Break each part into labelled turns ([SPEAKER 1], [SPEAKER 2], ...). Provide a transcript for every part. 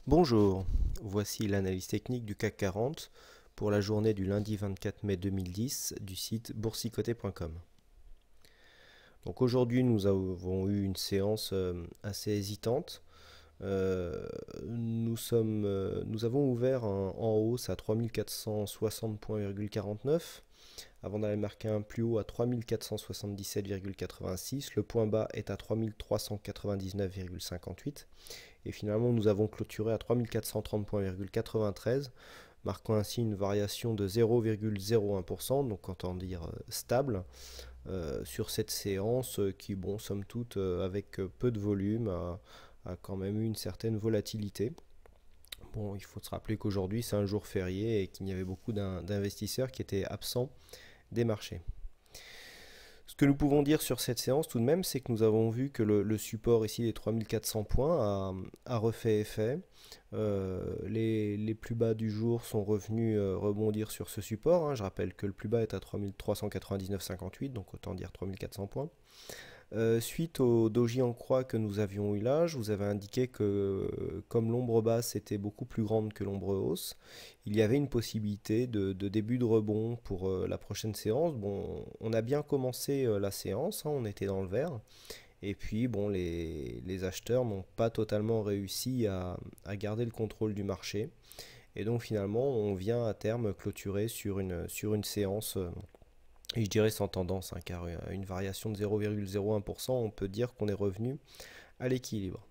[SPEAKER 1] Bonjour, voici l'analyse technique du CAC 40 pour la journée du lundi 24 mai 2010 du site boursicoté.com. Donc aujourd'hui nous avons eu une séance assez hésitante. Nous avons ouvert en hausse à 3460,49 avant d'aller marquer un plus haut à 3477,86. Le point bas est à 3399,58. Et finalement, nous avons clôturé à 3430,93, marquant ainsi une variation de 0,01%, donc autant dire stable, sur cette séance qui, bon, somme toute, avec peu de volume, a quand même eu une certaine volatilité. Bon, il faut se rappeler qu'aujourd'hui, c'est un jour férié et qu'il y avait beaucoup d'investisseurs qui étaient absents des marchés. Ce que nous pouvons dire sur cette séance tout de même, c'est que nous avons vu que le support ici des 3400 points a refait effet. Les plus bas du jour sont revenus rebondir sur ce support, hein. Je rappelle que le plus bas est à 3399,58, donc autant dire 3400 points. Suite au doji en croix que nous avions eu là, je vous avais indiqué que comme l'ombre basse était beaucoup plus grande que l'ombre hausse, il y avait une possibilité de début de rebond pour la prochaine séance. Bon, on a bien commencé la séance, hein, on était dans le vert. Et puis, bon, les acheteurs n'ont pas totalement réussi à garder le contrôle du marché. Et donc finalement, on vient à terme clôturer sur une séance et je dirais sans tendance, hein, car à une variation de 0,01%, on peut dire qu'on est revenu à l'équilibre.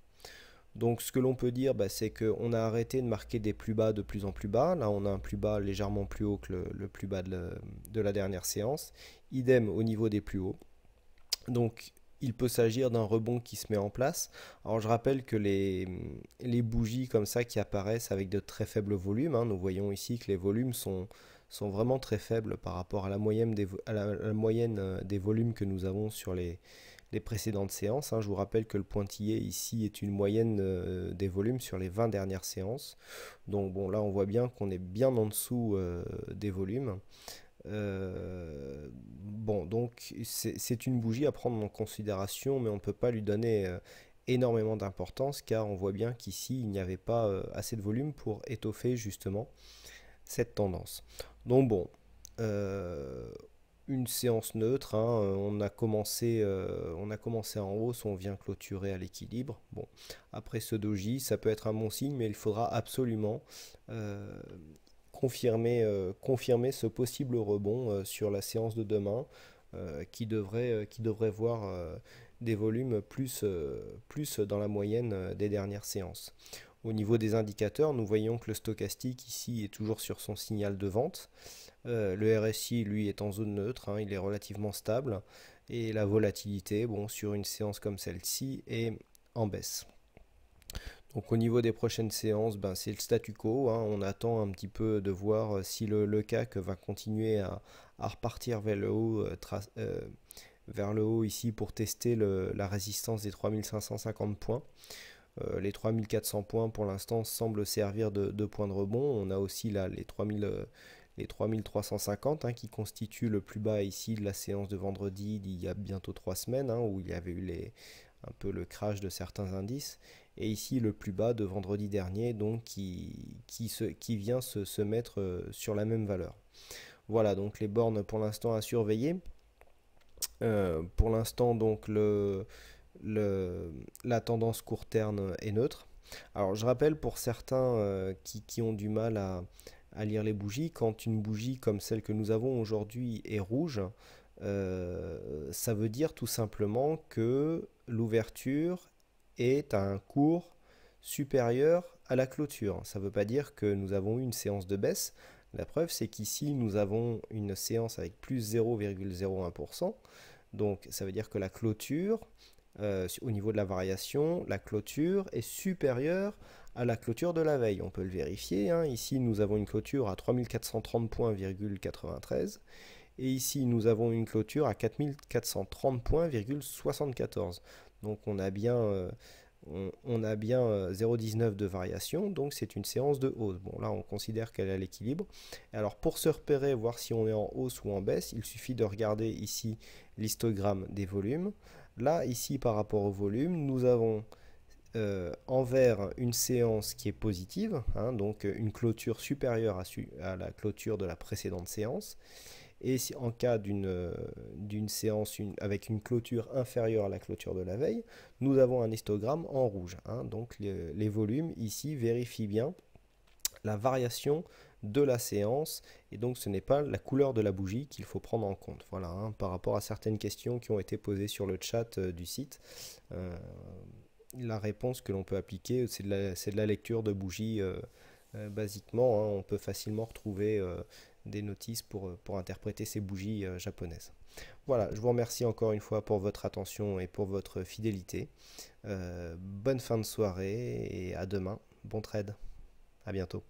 [SPEAKER 1] Donc ce que l'on peut dire, c'est qu'on a arrêté de marquer des plus bas de plus en plus bas. Là, on a un plus bas légèrement plus haut que le plus bas de la dernière séance. Idem au niveau des plus hauts. Donc il peut s'agir d'un rebond qui se met en place. Alors je rappelle que les bougies comme ça qui apparaissent avec de très faibles volumes, hein, nous voyons ici que les volumes sont vraiment très faibles par rapport à la moyenne des volumes que nous avons sur les précédentes séances, hein. Je vous rappelle que le pointillé ici est une moyenne des volumes sur les 20 dernières séances. Donc bon, là on voit bien qu'on est bien en dessous des volumes. Bon, donc c'est une bougie à prendre en considération, mais on ne peut pas lui donner énormément d'importance car on voit bien qu'ici il n'y avait pas assez de volume pour étoffer justement cette tendance. Donc bon, euh, une séance neutre, hein, on a commencé en hausse, on vient clôturer à l'équilibre. Bon, après ce doji, ça peut être un bon signe, mais il faudra absolument confirmer ce possible rebond sur la séance de demain qui devrait voir des volumes plus dans la moyenne des dernières séances. Au niveau des indicateurs, nous voyons que le stochastique ici est toujours sur son signal de vente. Le RSI, lui, est en zone neutre, hein, il est relativement stable. Et la volatilité, bon, sur une séance comme celle-ci, est en baisse. Donc au niveau des prochaines séances, c'est le statu quo, hein. On attend un petit peu de voir si le CAC va continuer à repartir vers le haut ici pour tester la résistance des 3550 points. Les 3400 points pour l'instant semblent servir de point de rebond. On a aussi là les 3350, hein, qui constituent le plus bas ici de la séance de vendredi d'il y a bientôt 3 semaines, hein, où il y avait eu un peu le crash de certains indices. Et ici le plus bas de vendredi dernier, donc qui vient se mettre sur la même valeur. Voilà, donc les bornes pour l'instant à surveiller. Pour l'instant, donc la tendance court terme est neutre. Alors je rappelle pour certains qui ont du mal à lire les bougies, quand une bougie comme celle que nous avons aujourd'hui est rouge, ça veut dire tout simplement que l'ouverture est à un cours supérieur à la clôture. Ça ne veut pas dire que nous avons eu une séance de baisse. La preuve, c'est qu'ici, nous avons une séance avec plus 0,01%. Donc, ça veut dire que la clôture, au niveau de la variation, la clôture est supérieure à la clôture de la veille. On peut le vérifier, hein. Ici, nous avons une clôture à 3430 points,93. Et ici, nous avons une clôture à 4430 points,74. Donc, on a bien 0,19 de variation, donc c'est une séance de hausse. Bon, là, on considère qu'elle est à l'équilibre. Alors, pour se repérer, voir si on est en hausse ou en baisse, il suffit de regarder ici l'histogramme des volumes. Là, ici, par rapport au volume, nous avons envers une séance qui est positive, hein, donc une clôture supérieure à la clôture de la précédente séance. Et si, en cas d'une séance avec une clôture inférieure à la clôture de la veille, nous avons un histogramme en rouge, hein. Donc les volumes ici vérifient bien la variation de la séance, et donc ce n'est pas la couleur de la bougie qu'il faut prendre en compte. Voilà, hein, par rapport à certaines questions qui ont été posées sur le chat du site, la réponse que l'on peut appliquer, c'est de la lecture de bougies basiquement, hein. On peut facilement retrouver des notices pour interpréter ces bougies japonaises. Voilà, je vous remercie encore une fois pour votre attention et pour votre fidélité. Bonne fin de soirée et à demain. Bon trade. À bientôt.